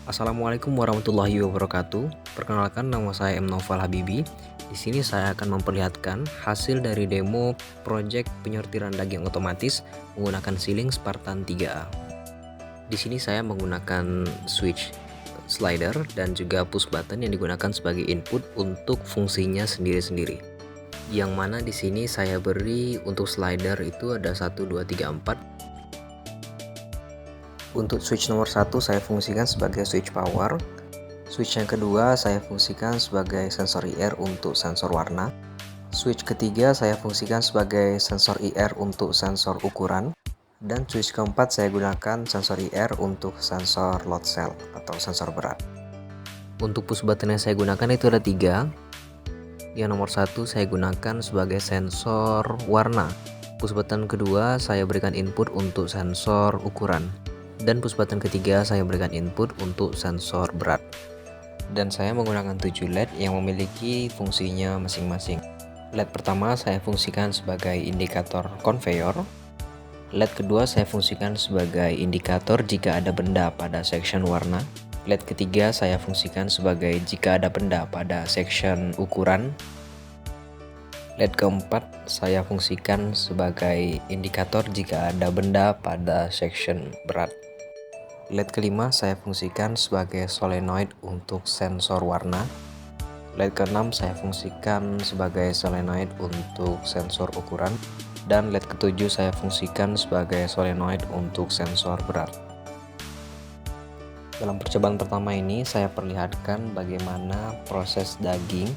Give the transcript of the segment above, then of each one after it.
Assalamualaikum warahmatullahi wabarakatuh. Perkenalkan, nama saya M. Noval Habibi. Di sini saya akan memperlihatkan hasil dari demo proyek penyortiran daging otomatis menggunakan Sealing Spartan 3A. Di sini saya menggunakan switch slider dan juga push button yang digunakan sebagai input untuk fungsinya sendiri-sendiri. Yang mana di sini saya beri untuk slider itu ada 1 2 3 4. Untuk switch nomor 1 saya fungsikan sebagai switch power. Switch yang kedua saya fungsikan sebagai sensor IR untuk sensor warna. Switch ketiga saya fungsikan sebagai sensor IR untuk sensor ukuran. Dan switch keempat saya gunakan sensor IR untuk sensor load cell atau sensor berat. Untuk push button yang saya gunakan itu ada 3. Yang nomor 1 saya gunakan sebagai sensor warna. Push button kedua saya berikan input untuk sensor ukuran. Dan push button ketiga saya berikan input untuk sensor berat. Dan saya menggunakan 7 LED yang memiliki fungsinya masing-masing. LED pertama saya fungsikan sebagai indikator conveyor. LED kedua saya fungsikan sebagai indikator jika ada benda pada section warna. LED ketiga saya fungsikan sebagai jika ada benda pada section ukuran. LED keempat saya fungsikan sebagai indikator jika ada benda pada section berat. LED kelima saya fungsikan sebagai solenoid untuk sensor warna. LED keenam saya fungsikan sebagai solenoid untuk sensor ukuran. Dan LED ketujuh saya fungsikan sebagai solenoid untuk sensor berat. Dalam percobaan pertama ini saya perlihatkan bagaimana proses daging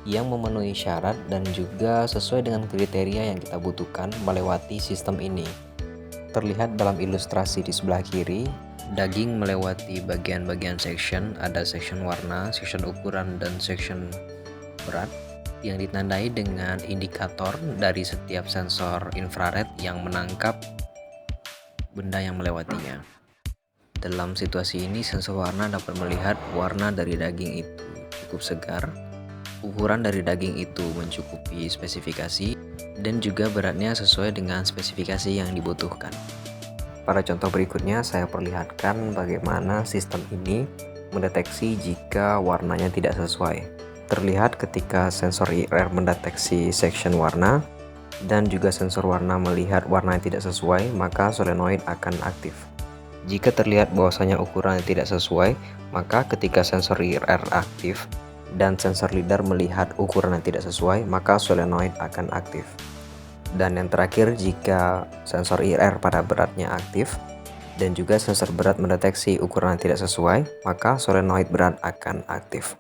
yang memenuhi syarat dan juga sesuai dengan kriteria yang kita butuhkan melewati sistem ini. Terlihat dalam ilustrasi di sebelah kiri, daging melewati bagian-bagian section, ada section warna, section ukuran, dan section berat yang ditandai dengan indikator dari setiap sensor infrared yang menangkap benda yang melewatinya. Dalam situasi ini sensor warna dapat melihat warna dari daging itu cukup segar, ukuran dari daging itu mencukupi spesifikasi, dan juga beratnya sesuai dengan spesifikasi yang dibutuhkan. Pada contoh berikutnya saya perlihatkan bagaimana sistem ini mendeteksi jika warnanya tidak sesuai. Terlihat ketika sensor IR mendeteksi section warna dan juga sensor warna melihat warna yang tidak sesuai, maka solenoid akan aktif. Jika terlihat bahwasanya ukuran yang tidak sesuai, maka ketika sensor IR aktif dan sensor lidar melihat ukuran yang tidak sesuai, maka solenoid akan aktif. Dan yang terakhir, jika sensor IR pada beratnya aktif dan juga sensor berat mendeteksi ukuran yang tidak sesuai, maka solenoid berat akan aktif.